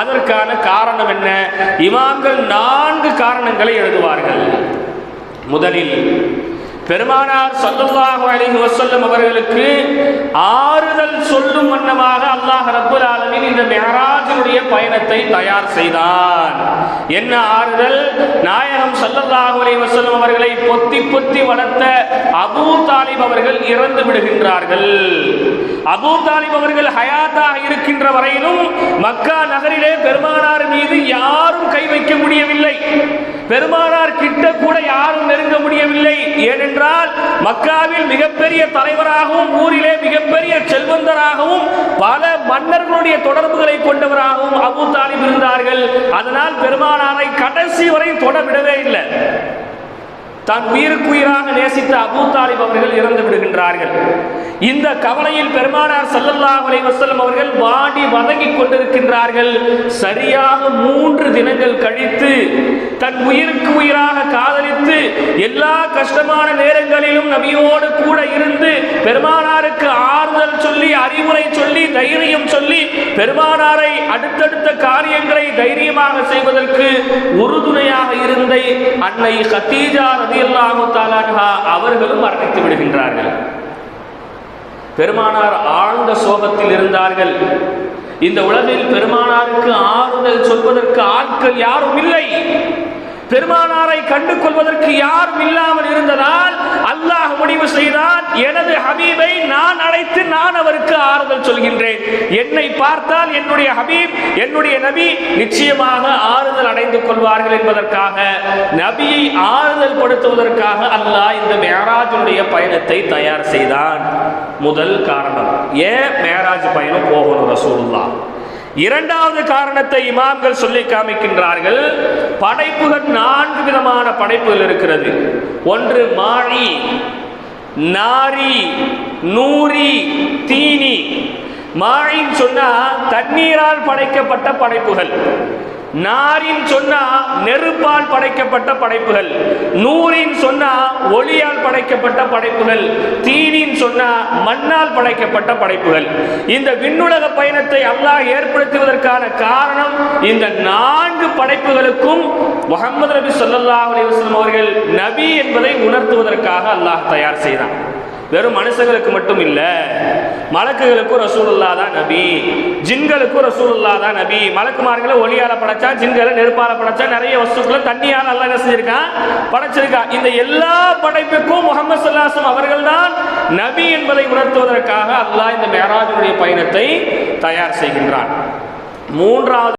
அதற்கான காரணம் என்ன? இமாம்கள் 4 காரணங்களை எழுதுவார்கள். முதலில் பெருமானார் ஸல்லல்லாஹு அலைஹி வஸல்லம் அவர்களுக்கு ஆறுதல் சொல்லும் வண்ணமாக அல்லாஹ் ரப்பல் ஆலமீன் இந்த மிஅராஜுடைய பயணத்தை தயார் செய்தான். என்ன ஆறுதல்? நாயகம் ஸல்லல்லாஹு அலைஹி வஸல்லம் அவர்களை பொத்தி பொத்தி வளர்த்த அபூ தாலிப் அவர்கள் இறந்து விடுகின்றார்கள். அபூ தாலிப் அவர்கள் ஹயாத்தாக இருக்கின்ற வரையிலும் மக்கா நகரிலே பெருமானார் மீது யாரும் கை வைக்க முடியவில்லை. பெருமானார் கிட்ட கூட யாரும் நெருங்க முடியவில்லை. ஏனென்றால் மக்காவில் மிகப்பெரிய தலைவராகவும் ஊரிலே மிகப்பெரிய செல்வந்தராகவும் பல மன்னர்களுடைய தொடர்புகளை கொண்டவராகவும் அபூ தாலிப் இருந்தார்கள். அதனால் பெருமானாரை கடைசி வரை தொட விடவே இல்லை. தான் உயிருக்குயிராக நேசித்த அபூ தாலிப் அவர்கள் இறந்து விடுகின்றார்கள். இந்த கவலையில் பெருமானார் ஸல்லல்லாஹு அலைஹி வஸல்லம் அவர்கள் வாடி வதங்கிக் கொண்டிருக்கின்றார்கள். சரியாக 3 தினங்கள் கழித்து தன் உயிருக்கு உயிராக காதலித்து எல்லா கஷ்டமான நேரங்களிலும் நபியோடு கூட இருந்து பெருமானாருக்கு ஆறுதல் சொல்லி அறிவுரை சொல்லி தைரியம் சொல்லி பெருமானாரை அடுத்தடுத்த காரியங்களை தைரியமாக செய்வதற்கு உறுதுணையாக இருந்த அன்னை கதீஜா ரலியல்லாஹு தஆலா அன்ஹா அவர்களும் மரணித்து விடுகின்றார்கள். பெருமானார் ஆழ்ந்த சோகத்தில் இருந்தார்கள். இந்த உலகில் பெருமானாருக்கு ஆறுதல் சொல்வதற்கு ஆட்கள் யாரும் இல்லை. பெருமானாரை கண்டு கொள்வதற்கு யாரும் இல்லாமல் இருந்ததால் அல்லாஹ் முடிவு செய்தான், எனது ஹபீபை நான் அழைத்து நான் அவருக்கு ஆறுதல் சொல்கின்றேன். என்னை பார்த்தால் என்னுடைய ஹபீப் என்னுடைய நபி நிச்சயமாக ஆறுதல் அடைந்து கொள்வார்கள் என்பதற்காக நபியை ஆறுதல் படுத்துவதற்காக அல்லாஹ் இந்த மிஅராஜுடைய பயணத்தை தயார் செய்தான். முதல் காரணம், ஏன் மிஅராஜ் பயணம் போகணும் ரசூலுல்லாஹ். இரண்டாவது காரணத்தை இமாம்கள் சொல்லி காமிக்கின்றார்கள். படைப்புகள் 4 விதமான படைப்புகள் இருக்கிறது. ஒன்று மாழி, நாரி, நூரி, தீனி. மாழின்னு சொன்னா தண்ணீரால் படைக்கப்பட்ட படைப்புகள், நாரின் சொன்னா நெருப்பால் படைக்கப்பட்ட படைப்புகள், நூரின் சொன்னா ஒளியால் படைக்கப்பட்ட படைப்புகள், தீனின் சொன்னா மண்ணால் படைக்கப்பட்ட படைப்புகள். இந்த விண்ணுலக பயணத்தை அல்லாஹ் ஏற்படுத்துவதற்கான காரணம் இந்த 4 படைப்புகளுக்கும் முஹம்மது நபி ஸல்லல்லாஹு அலைஹி வஸல்லம் அவர்கள் நபி என்பதை உணர்த்துவதற்காக அல்லாஹ் தயார் செய்தான். வெறும் மனுஷங்களுக்கு மட்டும் இல்ல, மலக்குகளுக்கும் ரசூலுல்லாஹ் தான் நபி, ஜின்களுக்கும் ரசூலுல்லாஹ் தான் நபி. மலக்குமார்களை ஒளியால படைச்சா, ஜின்களை நெருப்பால படைச்சா, நிறைய வஸ்துக்களை தண்ணியால் அல்லாஹ் என்ன செஞ்சிருக்கான்? படைச்சிருக்கான். இந்த எல்லா படைப்புக்கும் முஹம்மது ஸல்லல்லாஹு அலைஹி வஸல்லம் அவர்கள் தான் நபி என்பதை உணர்த்துவதற்காக அல்லாஹ் இந்த மிஅராஜுடைய பயணத்தை தயார் செய்கின்றான். மூன்றாவது